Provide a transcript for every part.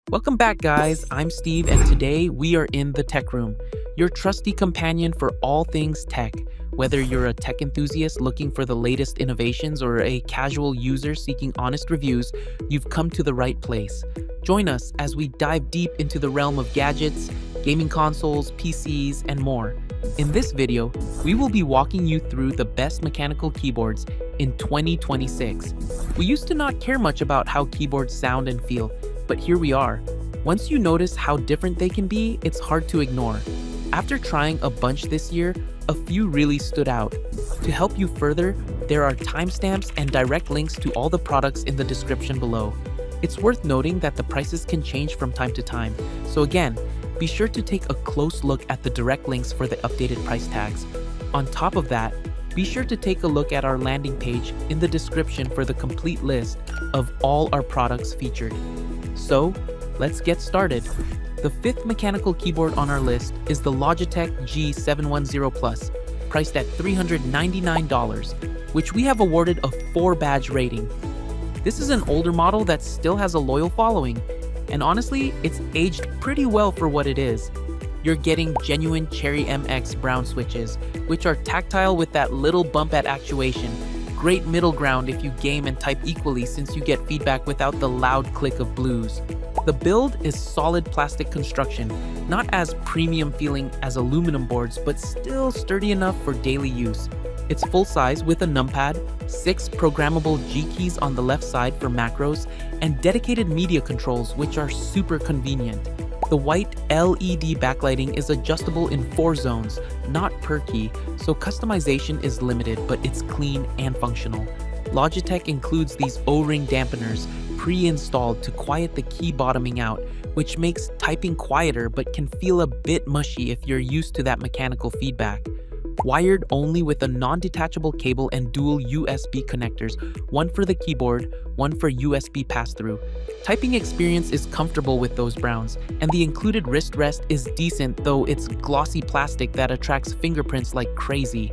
Welcome back, guys. I'm Steve, and today we are in the Tech Room, your trusty companion for all things tech. Whether you're a tech enthusiast looking for the latest innovations or a casual user seeking honest reviews, you've come to the right place. Join us as we dive deep into the realm of gadgets, gaming consoles, PCs, and more. In this video, we will be walking you through the best mechanical keyboards in 2026. We used to not care much about how keyboards sound and feel, but here we are. Once you notice how different they can be, it's hard to ignore. After trying a bunch this year, a few really stood out. To help you further, there are timestamps and direct links to all the products in the description below. It's worth noting that the prices can change from time to time, so again, be sure to take a close look at the direct links for the updated price tags. On top of that, be sure to take a look at our landing page in the description for the complete list of all our products featured. So, let's get started. The fifth mechanical keyboard on our list is the Logitech G710 Plus, priced at $399, which we have awarded a 4-badge rating. This is an older model that still has a loyal following, and honestly, it's aged pretty well for what it is. You're getting genuine Cherry MX brown switches, which are tactile with that little bump at actuation. Great middle ground if you game and type equally since you get feedback without the loud click of blues. The build is solid plastic construction, not as premium feeling as aluminum boards, but still sturdy enough for daily use. It's full size with a numpad, 6 programmable G keys on the left side for macros, and dedicated media controls which are super convenient. The white LED backlighting is adjustable in 4 zones, not per key, so customization is limited, but it's clean and functional. Logitech includes these O-ring dampeners pre-installed to quiet the key bottoming out, which makes typing quieter but can feel a bit mushy if you're used to that mechanical feedback. Wired only with a non-detachable cable and dual USB connectors, one for the keyboard, one for USB pass-through. Typing experience is comfortable with those browns, and the included wrist rest is decent, though it's glossy plastic that attracts fingerprints like crazy.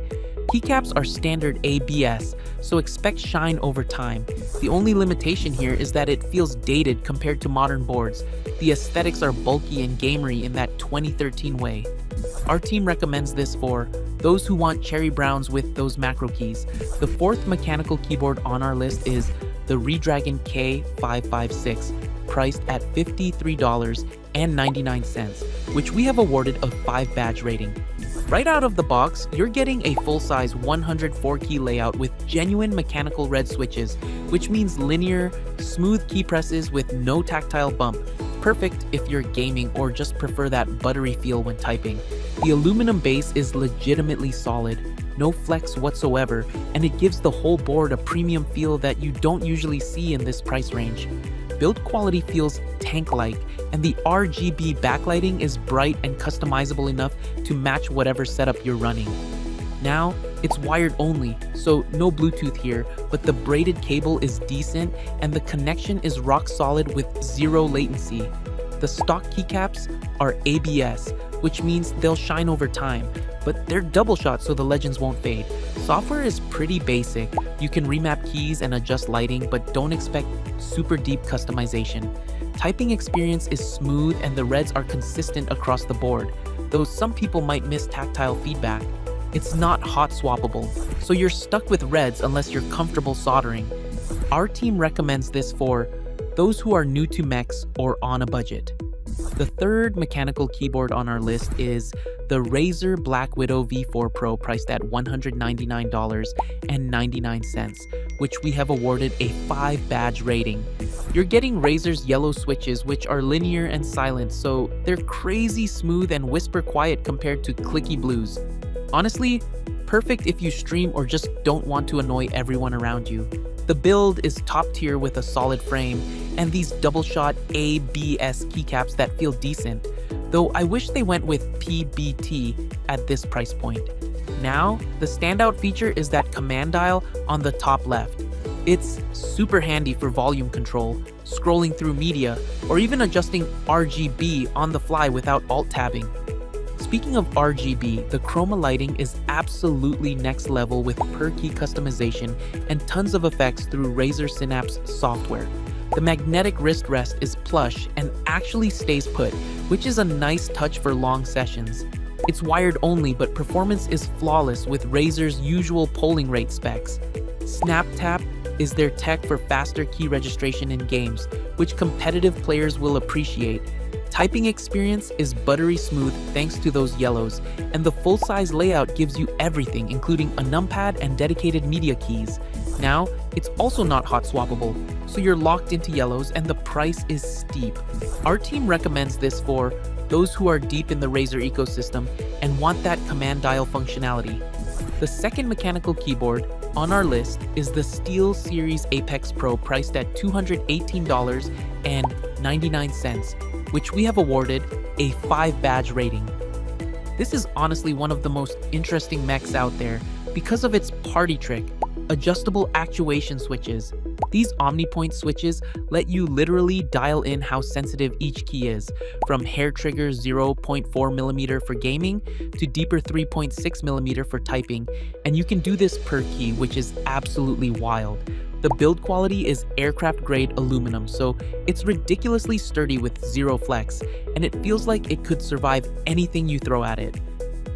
Keycaps are standard ABS, so expect shine over time. The only limitation here is that it feels dated compared to modern boards. The aesthetics are bulky and gamery in that 2013 way. Our team recommends this for those who want cherry browns with those macro keys. The fourth mechanical keyboard on our list is the Redragon K556, priced at $53.99, which we have awarded a 5-badge rating. Right out of the box, you're getting a full-size 104-key layout with genuine mechanical red switches, which means linear, smooth key presses with no tactile bump. Perfect if you're gaming or just prefer that buttery feel when typing. The aluminum base is legitimately solid, no flex whatsoever, and it gives the whole board a premium feel that you don't usually see in this price range. Build quality feels tank-like, and the RGB backlighting is bright and customizable enough to match whatever setup you're running. Now, it's wired only, so no Bluetooth here, but the braided cable is decent and the connection is rock solid with 0 latency. The stock keycaps are ABS, which means they'll shine over time, but they're double shot so the legends won't fade. Software is pretty basic. You can remap keys and adjust lighting, but don't expect super deep customization. Typing experience is smooth and the reds are consistent across the board, though some people might miss tactile feedback. It's not hot swappable, so you're stuck with reds unless you're comfortable soldering. Our team recommends this for those who are new to mechs or on a budget. The third mechanical keyboard on our list is the Razer BlackWidow V4 Pro, priced at $199.99, which we have awarded a 5-badge rating. You're getting Razer's yellow switches, which are linear and silent, so they're crazy smooth and whisper quiet compared to clicky blues. Honestly, perfect if you stream or just don't want to annoy everyone around you. The build is top tier with a solid frame and these double shot ABS keycaps that feel decent, though I wish they went with PBT at this price point. Now, the standout feature is that command dial on the top left. It's super handy for volume control, scrolling through media, or even adjusting RGB on the fly without alt-tabbing. Speaking of RGB, the chroma lighting is absolutely next level with per key customization and tons of effects through Razer Synapse software. The magnetic wrist rest is plush and actually stays put, which is a nice touch for long sessions. It's wired only, but performance is flawless with Razer's usual polling rate specs. SnapTap is their tech for faster key registration in games, which competitive players will appreciate. Typing experience is buttery smooth thanks to those yellows, and the full-size layout gives you everything, including a numpad and dedicated media keys. Now, it's also not hot swappable, so you're locked into yellows and the price is steep. Our team recommends this for those who are deep in the Razer ecosystem and want that command dial functionality. The second mechanical keyboard on our list is the SteelSeries Apex Pro, priced at $218.99, which we have awarded a 5-badge rating. This is honestly one of the most interesting mechs out there because of its party trick, adjustable actuation switches. These OmniPoint switches let you literally dial in how sensitive each key is, from hair trigger 0.4mm for gaming to deeper 3.6mm for typing, and you can do this per key, which is absolutely wild. The build quality is aircraft-grade aluminum, so it's ridiculously sturdy with zero flex, and it feels like it could survive anything you throw at it.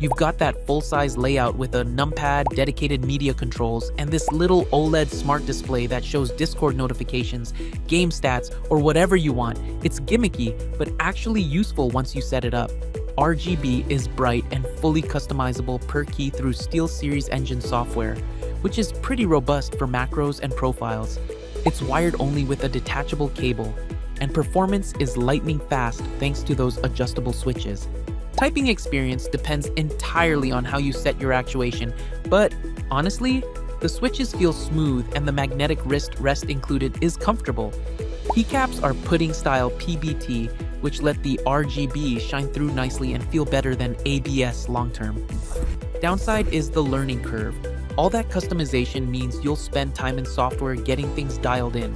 You've got that full-size layout with a numpad, dedicated media controls, and this little OLED smart display that shows Discord notifications, game stats, or whatever you want. It's gimmicky, but actually useful once you set it up. RGB is bright and fully customizable per key through SteelSeries Engine software, which is pretty robust for macros and profiles. It's wired only with a detachable cable, and performance is lightning fast thanks to those adjustable switches. Typing experience depends entirely on how you set your actuation, but honestly, the switches feel smooth and the magnetic wrist rest included is comfortable. Keycaps are pudding-style PBT, which let the RGB shine through nicely and feel better than ABS long-term. Downside is the learning curve. All that customization means you'll spend time in software getting things dialed in.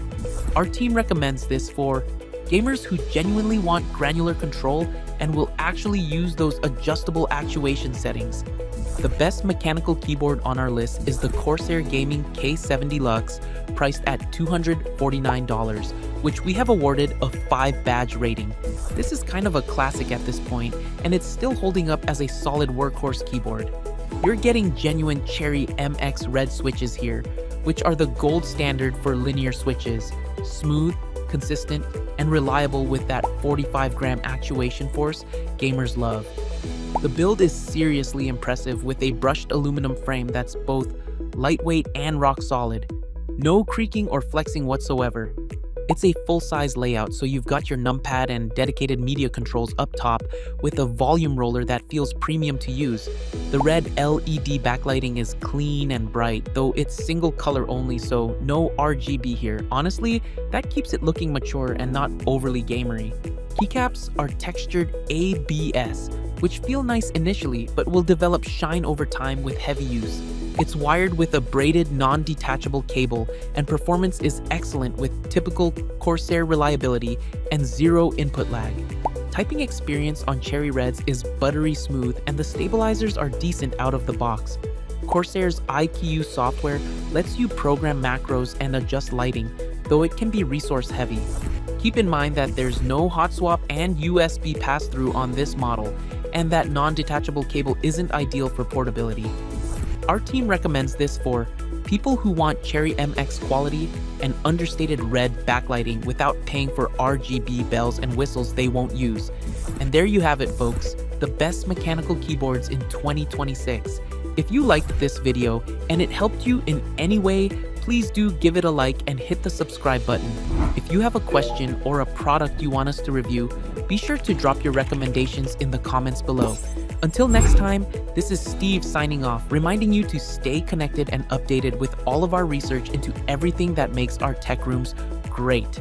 Our team recommends this for gamers who genuinely want granular control and will actually use those adjustable actuation settings. The best mechanical keyboard on our list is the Corsair Gaming K710 Deluxe, priced at $249, which we have awarded a 5-badge rating. This is kind of a classic at this point, and it's still holding up as a solid workhorse keyboard. You're getting genuine Cherry MX red switches here, which are the gold standard for linear switches. Smooth, consistent, and reliable with that 45-gram actuation force gamers love. The build is seriously impressive with a brushed aluminum frame that's both lightweight and rock solid. No creaking or flexing whatsoever. It's a full-size layout, so you've got your numpad and dedicated media controls up top with a volume roller that feels premium to use. The red LED backlighting is clean and bright, though it's single color only, so no RGB here. Honestly, that keeps it looking mature and not overly gamery. Keycaps are textured ABS, which feel nice initially, but will develop shine over time with heavy use. It's wired with a braided non-detachable cable, and performance is excellent with typical Corsair reliability and zero input lag. Typing experience on Cherry Reds is buttery smooth, and the stabilizers are decent out of the box. Corsair's IQ software lets you program macros and adjust lighting, though it can be resource heavy. Keep in mind that there's no hot swap and USB pass-through on this model, and that non-detachable cable isn't ideal for portability. Our team recommends this for people who want Cherry MX quality and understated red backlighting without paying for RGB bells and whistles they won't use. And there you have it, folks, the best mechanical keyboards in 2026. If you liked this video and it helped you in any way, please do give it a like and hit the subscribe button. If you have a question or a product you want us to review, be sure to drop your recommendations in the comments below. Until next time, this is Steve signing off, reminding you to stay connected and updated with all of our research into everything that makes our tech rooms great.